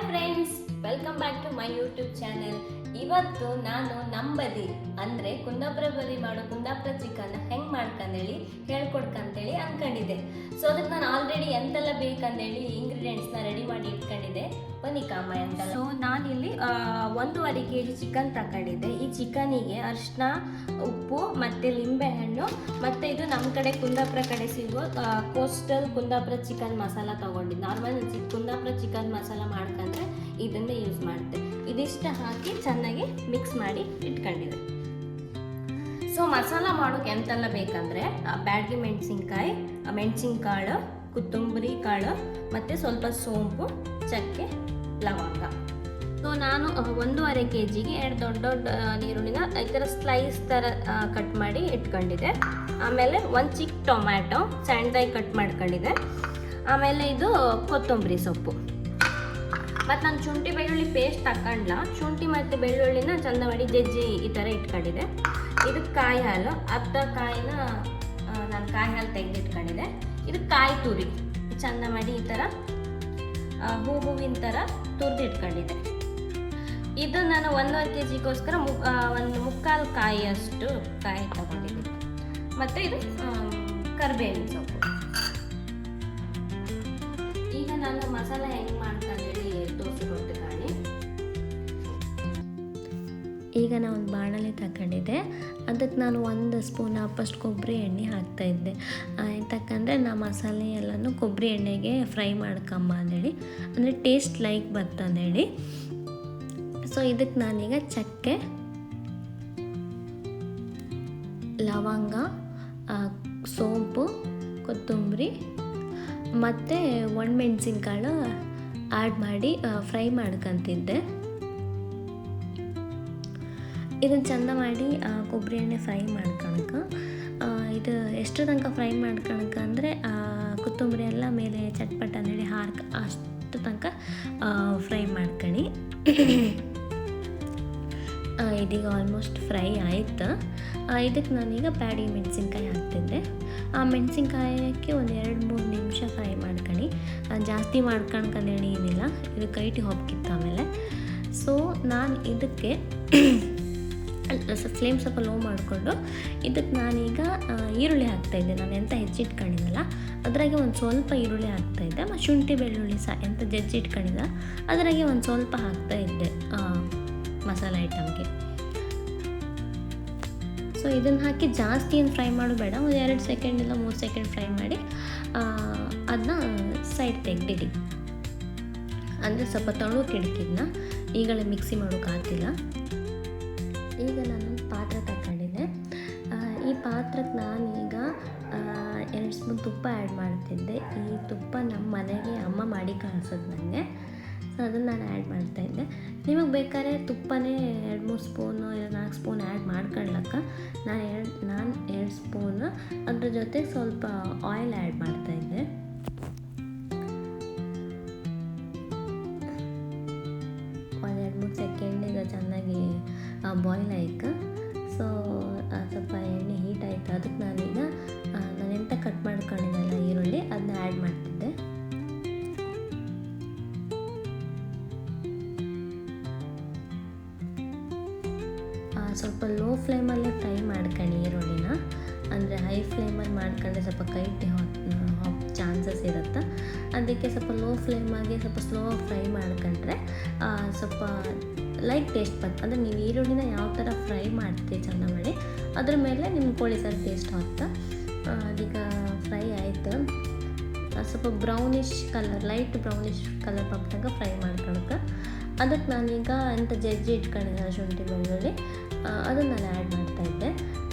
Friends, welcome back to my YouTube channel. ಇವತ್ತು ನಾನು ನಂಬದಿ ಅಂದರೆ ಕುಂದಾಪುರ ಬದಿ ಮಾಡೋ ಕುಂದಾಪುರ ಚಿಕನ್ ಹೆಂಗೆ ಮಾಡ್ಕಂದೇಳಿ ಹೇಳ್ಕೊಡ್ಕಂತೇಳಿ ಅಂದ್ಕೊಂಡಿದ್ದೆ. ಸೊ ಅದಕ್ಕೆ ನಾನು ಆಲ್ರೆಡಿ ಎಂತೆಲ್ಲ ಬೇಕಂದೇಳಿ ಇಂಗ್ರೀಡಿಯೆಂಟ್ಸ್ನ ರೆಡಿ ಮಾಡಿ ಇಟ್ಕೊಂಡಿದ್ದೆ. ಬನ್ನಿ ಕಾಮ ಅಂತ. ಸೊ ನಾನಿಲ್ಲಿ 1.5 kg ಚಿಕನ್ ತಗೊಂಡಿದ್ದೆ. ಈ ಚಿಕನಿಗೆ ಅರಿಶಿನ, ಉಪ್ಪು ಮತ್ತು ಲಿಂಬೆಹಣ್ಣು ಮತ್ತು ಇದು ನಮ್ಮ ಕಡೆ ಕುಂದಾಪುರ ಕಡೆ ಸಿಗೋ ಕೋಸ್ಟಲ್ ಕುಂದಾಪುರ ಚಿಕನ್ ಮಸಾಲ ತೊಗೊಂಡಿದ್ದು. ನಾರ್ಮಲ್ ಕುಂದಾಪುರ ಚಿಕನ್ ಮಸಾಲ ಮಾಡ್ಕೊಂಡ್ರೆ ಇದನ್ನೇ ಯೂಸ್ ಮಾಡುತ್ತೆ. ಇದಿಷ್ಟು ಹಾಕಿ ಚೆನ್ನಾಗಿ ಮಿಕ್ಸ್ ಮಾಡಿ ಇಟ್ಕೊಂಡಿದೆ. ಸೊ ಮಸಾಲ ಮಾಡೋಕೆ ಎಂತೆಲ್ಲ ಬೇಕಂದರೆ ಬ್ಯಾಡಗಿ ಮೆಣಸಿನ್ಕಾಯಿ, ಮೆಣಸಿನ್ಕಾಳು, ಕೊತ್ತಂಬರಿ ಕಾಳು ಮತ್ತು ಸ್ವಲ್ಪ ಸೋಂಪು, ಚಕ್ಕೆ, ಲವಂಗ. ಸೊ ನಾನು 1.5 kgಗೆ 2 ದೊಡ್ಡ ದೊಡ್ಡ ಈರುಳ್ಳಿನ ಈ ಥರ ಸ್ಲೈಸ್ ಥರ ಕಟ್ ಮಾಡಿ ಇಟ್ಕೊಂಡಿದ್ದೆ. ಆಮೇಲೆ 1 ಚಿಕ್ಕ ಟೊಮ್ಯಾಟೊ ಸಣ್ಣದಾಗಿ ಕಟ್ ಮಾಡ್ಕೊಂಡಿದ್ದೆ. ಆಮೇಲೆ ಇದು ಕೊತ್ತಂಬರಿ ಸೊಪ್ಪು. ಮತ್ತು ನಾನು ಶುಂಠಿ ಬೆಳ್ಳುಳ್ಳಿ ಪೇಸ್ಟ್ ತಗೊಂಡ್ಲ. ಶುಂಠಿ ಮತ್ತು ಬೆಳ್ಳುಳ್ಳಿನ ಚಂದ ಮಾಡಿ ಜಜ್ಜಿ ಈ ಥರ ಇಟ್ಕೊಂಡಿದ್ದೆ. ಇದು ಕಾಯಿ ಹಾಲು, ಅರ್ಧ ಕಾಯಿನ ನಾನು ಕಾಯಿ ಹಾಲು ತೆಗೆದಿಟ್ಕೊಂಡಿದ್ದೆ. ಇದು ಕಾಯಿ ತುರಿ ಚಂದ ಮಾಡಿ ಈ ಥರ ಹೂವಿನ ಥರ ತುರಿದು ಇಟ್ಕೊಂಡಿದ್ದೆ. ಇದು ನಾನು 1.5 kgಗೋಸ್ಕರ ಒಂದು 3/4 ಕಾಯಿಯಷ್ಟು ಕಾಯಿ ತಗೊಂಡಿದ್ದೆ. ಮತ್ತು ಇದು ಕರಿಬೇವಿನ ಸೊಪ್ಪು. ಈಗ ನಾನು ಮಸಾಲೆ ಹೆಂಗೆ ಮಾಡ್ಕೊಂಡೇಳಿ ತೋರಿಸ್ಕೊಡ್ತೀನಿ. ಈಗ ನಾನು ಒಂದು ಬಾಣಲೆ ತಗೊಂಡಿದ್ದೆ. ಅದಕ್ಕೆ ನಾನು 1 ಸ್ಪೂನ್ ಫಸ್ಟ್ ಕೊಬ್ಬರಿ ಎಣ್ಣೆ ಹಾಕ್ತಾಯಿದ್ದೆ. ಯಾಕಂದರೆ ನಾ ಮಸಾಲೆ ಎಲ್ಲನೂ ಕೊಬ್ಬರಿ ಎಣ್ಣೆಗೆ ಫ್ರೈ ಮಾಡ್ಕೊಂಬ ಅಂದೇಳಿ, ಅಂದರೆ ಟೇಸ್ಟ್ ಲೈಕ್ ಬರ್ತಂದೇಳಿ. ಸೊ ಇದಕ್ಕೆ ನಾನೀಗ ಚಕ್ಕೆ, ಲವಂಗ, ಸೋಂಪು, ಕೊತ್ತಂಬರಿ ಮತ್ತು ಒಣಮೆಣಸಿನ್ಕಾಳು ಆ್ಯಡ್ ಮಾಡಿ ಫ್ರೈ ಮಾಡ್ಕೊತಿದ್ದೆ. ಇದನ್ನು ಚಂದ ಮಾಡಿ ಕೊಬ್ಬರಿ ಎಣ್ಣೆ ಫ್ರೈ ಮಾಡ್ಕೊಳಕ್ಕೆ ಇದು ಎಷ್ಟು ತನಕ ಫ್ರೈ ಮಾಡ್ಕೊಳಕ್ಕೆ ಅಂದರೆ ಕೊತ್ತಂಬರಿ ಎಲ್ಲ ಮೇಲೆ ಚಟ್ಪಟ ಅಂದೇಳಿ ಅಷ್ಟು ತನಕ ಫ್ರೈ ಮಾಡ್ಕೊಳ್ಳಿ. ಇದೀಗ ಆಲ್ಮೋಸ್ಟ್ ಫ್ರೈ ಆಯಿತು. ಇದಕ್ಕೆ ನಾನೀಗ ಬ್ಯಾಡಗಿ ಮೆಣಸಿನ್ಕಾಯಿ ಹಾಕ್ತಿದ್ದೆ. ಆ ಮೆಣಸಿನ್ಕಾಯಕ್ಕೆ ಒಂದು 2-3 ನಿಮಿಷ ಫ್ರೈ ಮಾಡ್ಕೊಳ್ಳಿ. ಜಾಸ್ತಿ ಮಾಡ್ಕೊಳ್ಕಂದೇಳಿ ಏನಿಲ್ಲ, ಇದು ಕೈಟಿ ಹೋಗ್ಕಿತ್ತು ಆಮೇಲೆ. ಸೊ ನಾನು ಇದಕ್ಕೆ ಫ್ಲೇಮ್ ಸ್ವಲ್ಪ ಲೋ ಮಾಡಿಕೊಂಡು ಇದಕ್ಕೆ ನಾನೀಗ ಈರುಳ್ಳಿ ಹಾಕ್ತಾಯಿದ್ದೆ. ನಾನು ಎಂತ ಹೆಚ್ಚಿಟ್ಕೊಂಡಿದ್ದಲ್ಲ ಅದ್ರಾಗೆ ಒಂದು ಸ್ವಲ್ಪ ಈರುಳ್ಳಿ ಹಾಕ್ತಾಯಿದ್ದೆ. ಮತ್ತು ಶುಂಠಿ ಬೆಳ್ಳುಳ್ಳಿ ಸಹ ಎಂತ ಜಜ್ಜಿ ಇಟ್ಕೊಂಡಿದ್ದ ಅದ್ರಾಗೆ ಒಂದು ಸ್ವಲ್ಪ ಹಾಕ್ತಾಯಿದ್ದೆ ಮಸಾಲೆ ಐಟಮ್ಗೆ. ಸೊ ಇದನ್ನು ಹಾಕಿ ಜಾಸ್ತಿ ಏನು ಫ್ರೈ ಮಾಡಬೇಡ, ಒಂದು 2 ಸೆಕೆಂಡ್ ಇಲ್ಲ 3 ಸೆಕೆಂಡ್ ಫ್ರೈ ಮಾಡಿ ಅದನ್ನ ಸೈಡ್ ತೆಗೆದಿಡಿ. ಅಂದರೆ ಸ್ವಲ್ಪ ತಳುವಕ್ಕೆ ಇಡ್ಕಿದ್ನ ಈಗಲೇ ಮಿಕ್ಸಿ ಮಾಡೋಕ್ಕಾಗ್ತಿಲ್ಲ. ಈಗ ನಾನು ಪಾತ್ರೆ ತಗೊಂಡಿದ್ದೆ. ಈ ಪಾತ್ರಕ್ಕೆ ನಾನೀಗ 2 ಸ್ಪೂನ್ ತುಪ್ಪ ಆ್ಯಡ್ ಮಾಡ್ತಿದ್ದೆ. ಈ ತುಪ್ಪ ನಮ್ಮ ಮನೆಗೆ ಅಮ್ಮ ಮಾಡಿ ಕಳಿಸೋದು ನನಗೆ. ಸೊ ಅದನ್ನು ನಾನು ಆ್ಯಡ್ ಮಾಡ್ತಾಯಿದ್ದೆ. ನಿಮಗೆ ಬೇಕಾದ್ರೆ ತುಪ್ಪನೇ 2-3 ಸ್ಪೂನು 4 ಸ್ಪೂನ್ ಆ್ಯಡ್ ಮಾಡ್ಕೊಳ್ಳಕ್ಕ ನಾನು 2 ಸ್ಪೂನು ಅದ್ರ ಜೊತೆಗೆ ಸ್ವಲ್ಪ ಆಯಿಲ್ ಆ್ಯಡ್ ಮಾಡ್ತಾಯಿದ್ದೆ. ಒಂದು 2-3 ಸೆಕೆಂಡ್ ಈಗ ಚೆನ್ನಾಗಿ ಬಾಯ್ಲ್ ಆಯ್ತು. ಸೊ ಸ್ವಲ್ಪ ಎಣ್ಣೆ ಹೀಟ್ ಆಯಿತು. ಅದಕ್ಕೆ ನಾನೀಗ ನಾನೆಂತ ಕಟ್ ಮಾಡ್ಕೊಂಡಿದ್ದೆಲ್ಲ ಈರುಳ್ಳಿ ಅದನ್ನ ಆ್ಯಡ್ ಮಾಡ್ತಿದ್ದೆ. ಸ್ವಲ್ಪ ಲೋ ಫ್ಲೇಮಲ್ಲೇ ಫ್ರೈ ಮಾಡ್ಕೊಂಡು ಈರುಳ್ಳಿನ, ಅಂದರೆ ಹೈ ಫ್ಲೇಮಲ್ಲಿ ಮಾಡ್ಕೊಂಡ್ರೆ ಸ್ವಲ್ಪ ಕೈಟಿ ಹೋಗೋ ಚಾನ್ಸಸ್ ಇರುತ್ತೆ. ಅದಕ್ಕೆ ಸ್ವಲ್ಪ ಲೋ ಫ್ಲೇಮಾಗಿ ಸ್ವಲ್ಪ ಸ್ಲೋ ಫ್ರೈ ಮಾಡ್ಕೊಂಡ್ರೆ ಸ್ವಲ್ಪ ಲೈಕ್ ಟೇಸ್ಟ್ ಬರ್ತದೆ. ಅಂದರೆ ನೀವು ಈರುಳ್ಳಿನ ಯಾವ ಥರ ಫ್ರೈ ಮಾಡ್ತೀವಿ ಚೆಂದ ಮಾಡಿ ಅದ್ರ ಮೇಲೆ ನಿಮ್ಮ ಕೋಳಿ ಸಾರು ಟೇಸ್ಟ್ ಹೋಗ್ತಾ. ಅದೀಗ ಫ್ರೈ ಆಯಿತು. ಸ್ವಲ್ಪ brownish colour, light brownish colour ತನಕ ಫ್ರೈ ಮಾಡ್ಕೊಳಕ್ಕೆ. ಅದಕ್ಕೆ ನಾನೀಗ ಎಂತ ಜಜ್ಜಿ ಇಟ್ಕೊಂಡಿದ್ದೆ ಶುಂಠಿ ಬೆಳ್ಳುಳ್ಳಿ ಅದನ್ನು ನಾನು ಆ್ಯಡ್ ಮಾಡ್ತಾಯಿದ್ದೆ.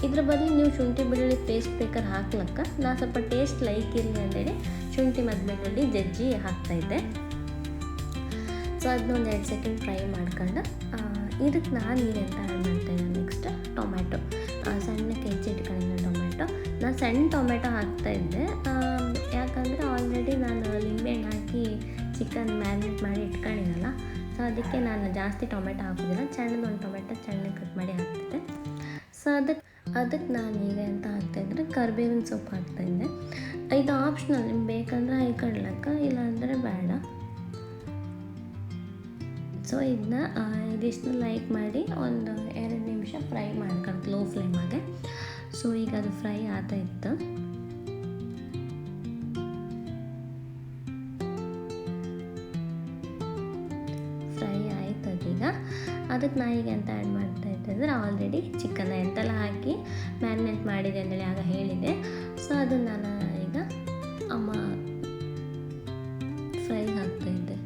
ಇದ್ರ ಬದಲು ನೀವು ಶುಂಠಿ ಬೆಳ್ಳುಳ್ಳಿ ಪೇಸ್ಟ್ ಬೇಕಾದ್ರೆ ಹಾಕ್ಲಕ್ಕ, ನಾನು ಸ್ವಲ್ಪ ಟೇಸ್ಟ್ ಲೈಕ್ ಇರಲಿ ಅಂತೇಳಿ ಶುಂಠಿ ಮತ್ತು ಬೆಳ್ಳುಳ್ಳಿ ಜಜ್ಜಿ ಹಾಕ್ತಾಯಿದ್ದೆ. ಸೊ ಅದನ್ನ ಒಂದು 2 ಸೆಕೆಂಡ್ ಫ್ರೈ ಮಾಡ್ಕೊಂಡು ಇದಕ್ಕೆ ನಾನು ಏನಂತ ಆ್ಯಡ್ ಮಾಡ್ತಾಯಿದ್ದೆ ನೆಕ್ಸ್ಟ್ ಟೊಮ್ಯಾಟೊ. ಸಣ್ಣಕ್ಕೆ ಹೆಚ್ಚಿಟ್ಕೊಂಡಿದ್ದೆ ಟೊಮ್ಯಾಟೊ. ನಾನು ಸಣ್ಣ ಟೊಮ್ಯಾಟೊ ಹಾಕ್ತಾಯಿದ್ದೆ ಯಾಕಂದರೆ ಆಲ್ರೆಡಿ ನಾನು ಲಿಂಬೆಹಣ್ಣು ಹಾಕಿ ಚಿಕನ್ ಮ್ಯಾರಿನೇಟ್ ಮಾಡಿ ಇಟ್ಕೊಂಡಿದ್ದಲ್ಲ. ಸೊ ಅದಕ್ಕೆ ನಾನು ಜಾಸ್ತಿ ಟೊಮೆಟೊ ಹಾಕೋದಿಲ್ಲ, ಸಣ್ಣದೊಂದು ಟೊಮೆಟೊ ಸಣ್ಣ ಕಟ್ ಮಾಡಿ ಹಾಕ್ತಿದ್ದೆ. ಸೊ ಅದಕ್ಕೆ ನಾನೀಗ ಎಂತ ಹಾಕ್ತಾಯಿದ್ರೆ ಕರಿಬೇವಿನ ಸೊಪ್ಪು ಹಾಕ್ತಾಯಿದ್ದೆ. ಇದು ಆಪ್ಷನಲ್, ನಿಮ್ಗೆ ಬೇಕಂದ್ರೆ ಹಾಕ್ಕೊಳ್ಳಕ್ಕ, ಇಲ್ಲಾಂದರೆ ಬೇಡ. ಸೊ ಇದನ್ನ ಇದಿಷ್ಟು ಲೈಕ್ ಮಾಡಿ ಒಂದು 2 ನಿಮಿಷ ಫ್ರೈ ಮಾಡ್ಕೊಂಡು ಲೋ ಫ್ಲೇಮಾಗೆ. ಸೊ ಈಗ ಅದು ಫ್ರೈ ಆಗ್ತಾಯಿತ್ತು. ಫ್ರೈ ಆಯ್ತದೀಗ. ಅದಕ್ಕೆ ನಾ ಈಗ ಎಂತ ಆ್ಯಡ್ ಮಾಡ್ತಾ ಇದ್ದೆ ಅಂದರೆ ಆಲ್ರೆಡಿ ಚಿಕನ್ನ ಎಂತೆಲ್ಲ ಹಾಕಿ ಮ್ಯಾರಿನೇಟ್ ಮಾಡಿದೆ ಅಂತೇಳಿ ಆಗ ಹೇಳಿದೆ. ಸೊ ಅದನ್ನು ನಾನು ಈಗ ಅಮ್ಮ ಫ್ರೈ ಹಾಕ್ತಾಯಿದ್ದೆ.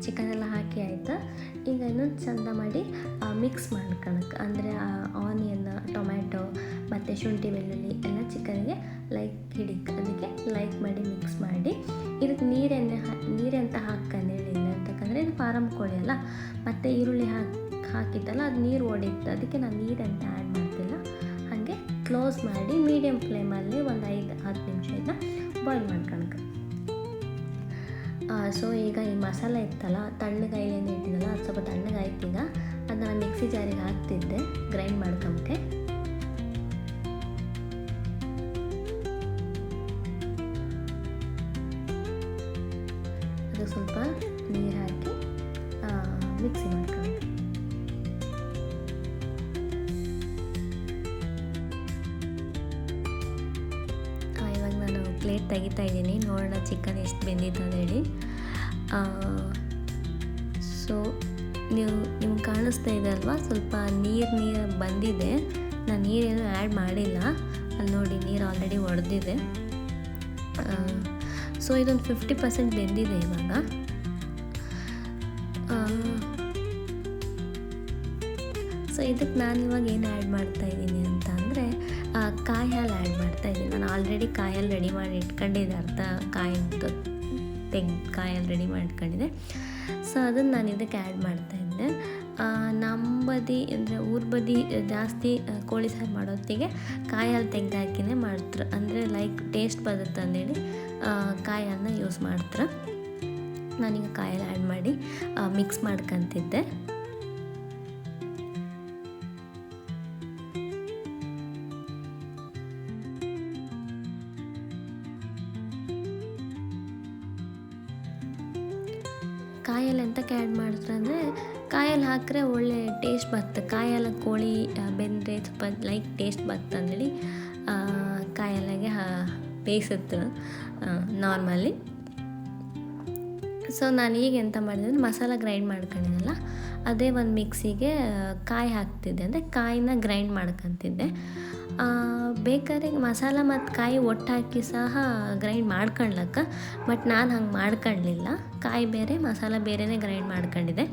ಚಿಕನ್ ಎಲ್ಲ ಹಾಕಿ ಆಯಿತಾ. ಈಗ ಇನ್ನೊಂದು ಚಂದ ಮಾಡಿ ಮಿಕ್ಸ್ ಮಾಡ್ಕೊಳಕ್ಕೆ, ಅಂದರೆ ಆನಿಯನ್, ಟೊಮ್ಯಾಟೊ ಮತ್ತು ಶುಂಠಿ ಬೆಳ್ಳುಳ್ಳಿ ಎಲ್ಲ ಚಿಕನ್ಗೆ ಲೈಕ್ ಹಿಡಿಕ್ಕೆ, ಅದಕ್ಕೆ ಲೈಕ್ ಮಾಡಿ ಮಿಕ್ಸ್ ಮಾಡಿ ಇದಕ್ಕೆ ನೀರೆಂತ ಹಾಕ್ಕೊಂಡು ಹೇಳಿಲ್ಲ ಅಂತಕ್ಕಂದರೆ ಇದು ಫಾರಮ್ ಕೋಳಿ ಅಲ್ಲ, ಮತ್ತು ಈರುಳ್ಳಿ ಹಾಕಿದ್ದಲ್ಲ ಅದು ನೀರು ಓಡಿತ್ತು, ಅದಕ್ಕೆ ನಾನು ನೀರಂತ ಆ್ಯಡ್ ಮಾಡ್ತಿಲ್ಲ. ಹಾಗೆ ಕ್ಲೋಸ್ ಮಾಡಿ ಮೀಡಿಯಮ್ ಫ್ಲೇಮಲ್ಲಿ ಒಂದು 5-10 ನಿಮಿಷ ಇದನ್ನ ಬಾಯ್ಲ್ ಮಾಡ್ಕೊಳಕ್ಕೆ. ಸೊ ಈಗ ಈ ಮಸಾಲೆ ಇತ್ತಲ್ಲ, ತಣ್ಣಗಾಯಿ ಏನು ಇಟ್ಟಿದ್ದಲ್ಲ, ಅದು ಸ್ವಲ್ಪ ತಣ್ಣಗಾಯ್ತು. ಈಗ ಅದನ್ನ ಮಿಕ್ಸಿ ಜಾರಿಗೆ ಹಾಕ್ತಿದ್ದೆ ಗ್ರೈಂಡ್ ಮಾಡ್ಕೊಂಬಕ್ಕೆ. ಅದು ಸ್ವಲ್ಪ ನೀರು ಹಾಕಿ ಮಿಕ್ಸಿ ಮಾಡ್ಕೊಂಡು ಇವಾಗ ನಾನು ಪ್ಲೇಟ್ ತೆಗಿತಾ ಇದ್ದೀನಿ, ನೋಡೋಣ ಚಿಕನ್ ಎಷ್ಟು ಬೆಂದಿತ್ತು ಅಂತ ಹೇಳಿ. ಸೊ ನಿಮ್ಗೆ ಕಾಣಿಸ್ತಾ ಇದೆ ಅಲ್ವಾ, ಸ್ವಲ್ಪ ನೀರು ಬಂದಿದೆ. ನಾನು ನೀರೇನು ಆ್ಯಡ್ ಮಾಡಿಲ್ಲ, ಅಲ್ಲಿ ನೋಡಿ ನೀರು ಆಲ್ರೆಡಿ ಒಡೆದಿದೆ. ಸೊ ಇದೊಂದು 50% ಬೆಂದಿದೆ ಇವಾಗ. ಸೊ ಇದಕ್ಕೆ ನಾನು ಇವಾಗ ಏನು ಆ್ಯಡ್ ಮಾಡ್ತಾಯಿದ್ದೀನಿ ಅಂತ ಅಂದರೆ ಕಾಯಿ ಹಾಲು ಆ್ಯಡ್ ಮಾಡ್ತಾಯಿದ್ದೀನಿ. ನಾನು ಆಲ್ರೆಡಿ ಕಾಯಿ ಹಾಲು ರೆಡಿ ಮಾಡಿ ಇಟ್ಕೊಂಡಿದ್ದೆ, ಅರ್ಧ ಕಾಯಿಂದು ಕಾಯಿ ಹಾಲು ರೆಡಿ ಮಾಡಿ ಇಟ್ಕೊಂಡಿದ್ದೆ. ಸೊ ಅದನ್ನು ನಾನು ಇದಕ್ಕೆ ಆ್ಯಡ್ ಮಾಡ್ತಾಯಿದ್ದೆ. ನಮ್ಮ ಬದಿ ಅಂದರೆ ಊರ ಬದಿ ಜಾಸ್ತಿ ಕೋಳಿ ಸಾರು ಮಾಡೋತ್ತಿಗೆ ಕಾಯಿ ಹಾಲು ತೆಗೆದು ಹಾಕಿನೇ ಮಾಡ್ತಾರೆ, ಅಂದರೆ ಲೈಕ್ ಟೇಸ್ಟ್ ಬರುತ್ತೆ ಅಂದೇಳಿ ಕಾಯಿ ಹಾಲನ್ನ ಯೂಸ್ ಮಾಡ್ತಾರೆ. ನಾನೀಗ ಕಾಯಿ ಹಾಲು ಆ್ಯಡ್ ಮಾಡಿ ಮಿಕ್ಸ್ ಮಾಡ್ಕೊತಿದ್ದೆ. ಕಾಯಲ್ಲಿ ಎಂತಕ್ಕೆ ಆ್ಯಡ್ ಮಾಡ್ತಾರೆ ಅಂದರೆ ಕಾಯಲ್ಲಿ ಹಾಕಿದ್ರೆ ಒಳ್ಳೆ ಟೇಸ್ಟ್ ಬರುತ್ತೆ. ಕಾಯೆಲ್ಲ ಕೋಳಿ ಬೆಂದರೆ ಸ್ವಲ್ಪ ಲೈಕ್ ಟೇಸ್ಟ್ ಬರುತ್ತೆ ಅಂದೇಳಿ ಕಾಯಲ್ಲಾಗೆ ಬೇಯಿಸುತ್ತೆ ನಾರ್ಮಲಿ. ಸೊ ನಾನು ಈಗ ಎಂತ ಮಾಡಿದೆ ಅಂದರೆ ಮಸಾಲ ಗ್ರೈಂಡ್ ಮಾಡ್ಕೊಂಡಿದ್ದಲ್ಲ, ಅದೇ ಒಂದು ಮಿಕ್ಸಿಗೆ ಕಾಯಿ ಹಾಕ್ತಿದ್ದೆ, ಅಂದರೆ ಕಾಯಿನ ಗ್ರೈಂಡ್ ಮಾಡ್ಕೊತಿದ್ದೆ. ಬೇಕಾದ್ರೆ ಮಸಾಲ ಮತ್ತು ಕಾಯಿ ಒಟ್ಟಾಕಿ ಸಹ ಗ್ರೈಂಡ್ ಮಾಡ್ಕೊಳ್ಲಕ್ಕ, ಬಟ್ ನಾನು ಹಂಗೆ ಮಾಡ್ಕೊಳ್ಳಲಿಲ್ಲ. ಕಾಯಿ ಬೇರೆ ಮಸಾಲ ಬೇರೆನೇ ಗ್ರೈಂಡ್ ಮಾಡ್ಕೊಂಡಿದ್ದೆ.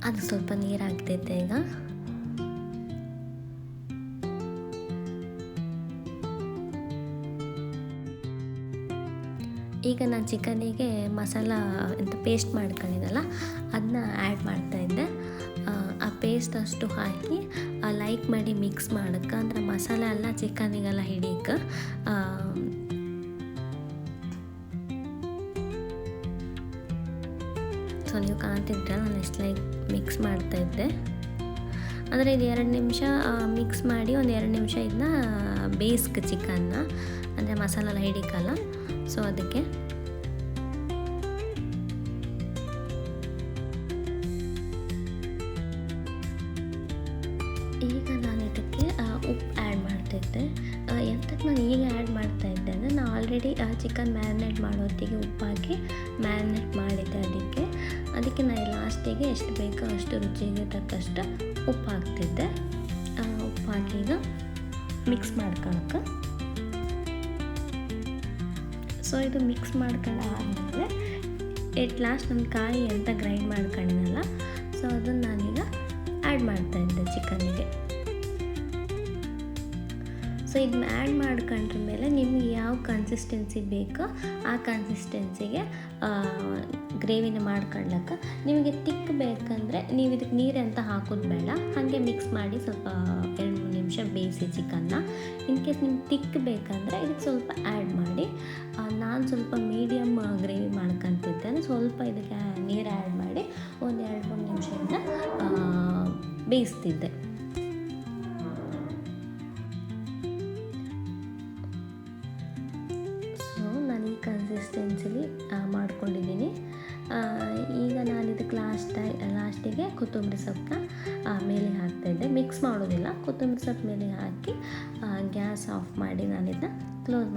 ಅದು ಸ್ವಲ್ಪ ನೀರು ಹಾಕ್ತಿದ್ದೆ. ಈಗ ನಾನು ಚಿಕನಿಗೆ ಮಸಾಲ ಅಂತ ಪೇಸ್ಟ್ ಮಾಡ್ಕೊಂಡಿದ್ದಲ್ಲ ಅದನ್ನ ಆ್ಯಡ್ ಮಾಡ್ತಾಯಿದ್ದೆ. ಆ ಪೇಸ್ಟ್ ಅಷ್ಟು ಹಾಕಿ ಲೈಕ್ ಮಾಡಿ ಮಿಕ್ಸ್ ಮಾಡೋಕ್ಕೆ, ಅಂದ್ರೆ ಮಸಾಲೆ ಎಲ್ಲ ಚಿಕನಿಗೆಲ್ಲ ಹಿಡೀಕ್ಕೆ. ಸೊ ನೀವು ಕಾಣ್ತಿದ್ರೆ ನಾನು ಎಷ್ಟು ಲೈಕ್ ಮಿಕ್ಸ್ ಮಾಡ್ತಾಯಿದ್ದೆ. ಅಂದರೆ ಇದು 2 ನಿಮಿಷ ಮಿಕ್ಸ್ ಮಾಡಿ ಒಂದು 2 ನಿಮಿಷ ಇದನ್ನ ಬೇಯಿಸ್ಕ ಚಿಕನ್ನ, ಅಂದರೆ ಮಸಾಲ ಎಲ್ಲ ಹಿಡಿಕಲ್ಲ. ಸೊ ಅದಕ್ಕೆ ಈಗ ನಾನು ಇದಕ್ಕೆ ಉಪ್ಪು ಆ್ಯಡ್ ಮಾಡ್ತಾಯಿದ್ದೆ. ಎಂತಕ್ಕೆ ನಾನು ಈಗ ಆ್ಯಡ್ ಮಾಡ್ತಾಯಿದ್ದೆ ಅಂದರೆ ನಾನು ಆಲ್ರೆಡಿ ಚಿಕನ್ ಮ್ಯಾರಿನೇಟ್ ಮಾಡೋತ್ತಿಗೆ ಉಪ್ಪು ಹಾಕಿ ಮ್ಯಾರಿನೇಟ್ ಮಾಡಿದ್ದೆ. ಅದಕ್ಕೆ ನಾನು ಲಾಸ್ಟಿಗೆ ಎಷ್ಟು ಬೇಕೋ ಅಷ್ಟು ರುಚಿಗೆ ತಕ್ಕಷ್ಟು ಉಪ್ಪು ಹಾಕ್ತಿದ್ದೆ. ಉಪ್ಪು ಹಾಕಿ ಈಗ ಮಿಕ್ಸ್ ಮಾಡ್ಕೊಳಕ್ಕೆ. ಸೊ ಇದು ಮಿಕ್ಸ್ ಮಾಡ್ಕೊಂಡು ಆದಮೇಲೆ ಎಟ್ ಲಾಸ್ಟ್ ನನ್ನ ಕಾಯಿ ಅಂತ ಗ್ರೈಂಡ್ ಮಾಡ್ಕೊಂಡಿದ್ದಲ್ಲ, ಸೊ ಅದನ್ನು ನಾನೀಗ ಆ್ಯಡ್ ಮಾಡ್ತಾಯಿದ್ದೆ ಚಿಕನಿಗೆ. ಸೊ ಇದನ್ನ ಆ್ಯಡ್ ಮಾಡ್ಕೊಂಡ್ರ ಮೇಲೆ ನಿಮಗೆ ಯಾವ ಕನ್ಸಿಸ್ಟೆನ್ಸಿ ಬೇಕೋ ಆ ಕನ್ಸಿಸ್ಟೆನ್ಸಿಗೆ ಗ್ರೇವಿನ ಮಾಡ್ಕೊಳ್ಳಕ್ಕೆ. ನಿಮಗೆ ತಿಕ್ ಬೇಕಂದರೆ ನೀವು ಇದಕ್ಕೆ ನೀರಂತ ಹಾಕೋದು ಬೇಡ, ಹಾಗೆ ಮಿಕ್ಸ್ ಮಾಡಿ ಸ್ವಲ್ಪ 2-3 ನಿಮಿಷ ನಿಮಿಷ ಬೇಯಿಸಿ ಚಿಕನ್ನ. ಇನ್ ಕೇಸ್ ನಿಮ್ಗೆ ತಿಕ್ ಬೇಕಂದರೆ ಇದಕ್ಕೆ ಸ್ವಲ್ಪ ಆ್ಯಡ್ ಮಾಡಿ. ನಾನು ಸ್ವಲ್ಪ ಮೀಡಿಯಮ್ ಗ್ರೇವಿ ಮಾಡ್ಕೊತಿದ್ದೇನೆ. ಸ್ವಲ್ಪ ಇದಕ್ಕೆ ನೀರು ಆ್ಯಡ್ ಮಾಡಿ ಒಂದು 2-3 ನಿಮಿಷದಿಂದ ಬೇಯಿಸ್ತಿದ್ದೆ. ಸೊ ನಾನು ಈ ಕನ್ಸಿಸ್ಟೆನ್ಸಿಲಿ ಮಾಡ್ಕೊಂಡಿದ್ದೀನಿ. ಈಗ ನಾನು ಇದಕ್ಕೆ ಲಾಸ್ಟಿಗೆ ಕೊತ್ತಂಬರಿ ಸೊಪ್ಪನ್ನ ಮೇಲೆ ಹಾಕ್ತಾಯಿದ್ದೆ. ಮಿಕ್ಸ್ ಮಾಡೋದಿಲ್ಲ, ಕೊತ್ತಂಬರಿ ಸೊಪ್ಪು ಮೇಲೆ ಹಾಕಿ ಗ್ಯಾಸ್ ಆಫ್ ಮಾಡಿ ನಾನಿದನ್ನ ಕ್ಲೋಸ್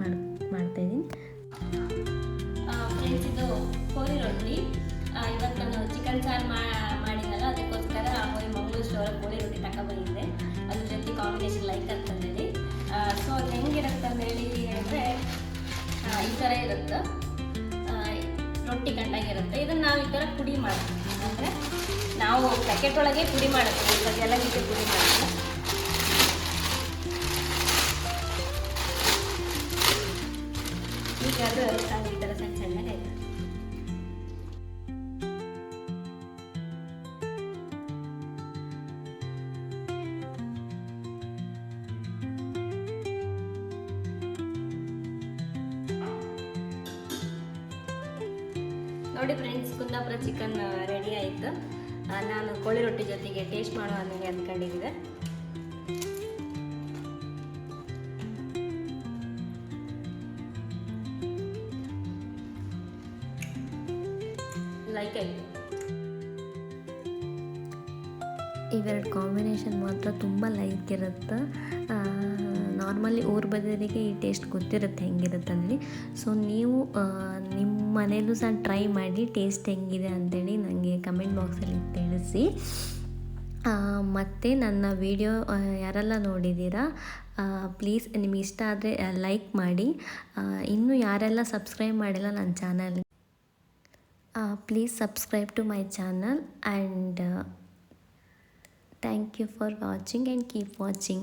ಮಾಡ್ತಾಯಿದ್ದೀನಿ. ಫ್ರೆಂಡ್ಸ್, ಇದು ಕೋಳಿ ರೊಟ್ಟಿ. ಇವತ್ತು ನಾನು ಚಿಕನ್ ಸಾರು ಮಾಡಿದ್ನಲ್ಲ, ಅದಕ್ಕೋಸ್ಕರ ಹೋಗಿ ಮಂಗಳೂರು ಸ್ಟೋರ್ ಕೋಳಿ ರೊಟ್ಟಿ ತಗೊಬಂದಿದ್ದೆ. ಅದ್ರ ಜೊತೆ ಕಾಂಬಿನೇಷನ್ ಲೈಕ್ ಅಂತಂದೇಳಿ. ಸೊ ಅದು ಹೆಂಗಿರುತ್ತೆ ಅಂತೇಳಿ ಅಂದರೆ ಈ ಥರ ಇರುತ್ತೆ, ರೊಟ್ಟಿ ಕಂಡಾಗಿರುತ್ತೆ. ಇದನ್ನು ನಾವು ಈ ಥರ ಪುಡಿ ಮಾಡ್ತೀವಿ, ಅಂದರೆ ನಾವು ಪ್ಯಾಕೆಟ್ ಒಳಗೆ ಪುಡಿ ಮಾಡುತ್ತೀವಿ, ಇವಾಗ ಎಲ್ಲ ರೀತಿ ಪುಡಿ ಮಾಡ್ತೀವಿ. ಈಗ ಅದು ಈ ಥರ ಸಣ್ಣ ಸಣ್ಣಗೆ ಆಯ್ತು. ನೋಡಿ ಫ್ರೆಂಡ್ಸ್, ಕುಂದಾಪುರ ಚಿಕನ್ ರೆಡಿ ಆಯಿತು. ನಾನು ಕೋಳಿ ರೊಟ್ಟಿ ಜೊತೆಗೆ ಟೇಸ್ಟ್ ಮಾಡುವ ಅನ್ನಂಗೆ ಅಂದ್ಕೊಂಡಿದ್ದೆ. ಲೈಕ್ ಆಯಿತು. ಇವೆರಡು ಕಾಂಬಿನೇಷನ್ ಮಾತ್ರ ತುಂಬ ಲೈಕ್ ಇರುತ್ತೆ. ನಾರ್ಮಲಿ ಊರ ಬದಿಯರಿಗೆ ಈ ಟೇಸ್ಟ್ ಗೊತ್ತಿರುತ್ತೆ ಹೆಂಗಿರುತ್ತೆ ಅಂದೇಳಿ. ಸೊ ನೀವು ನಿಮ್ಮ ಮನೇಲೂ ಸಹ ಟ್ರೈ ಮಾಡಿ ಟೇಸ್ಟ್ ಹೆಂಗಿದೆ ಅಂಥೇಳಿ ನನಗೆ ಕಮೆಂಟ್ ಬಾಕ್ಸಲ್ಲಿ ತಿಳಿಸಿ. ಮತ್ತು ನನ್ನ ವಿಡಿಯೋ ಯಾರೆಲ್ಲ ನೋಡಿದ್ದೀರಾ ಪ್ಲೀಸ್ ನಿಮಗೆ ಇಷ್ಟ ಆದರೆ ಲೈಕ್ ಮಾಡಿ. ಇನ್ನೂ ಯಾರೆಲ್ಲ ಸಬ್ಸ್ಕ್ರೈಬ್ ಮಾಡಿಲ್ಲ ನನ್ನ channel, please subscribe to my channel. And thank you for watching and keep watching.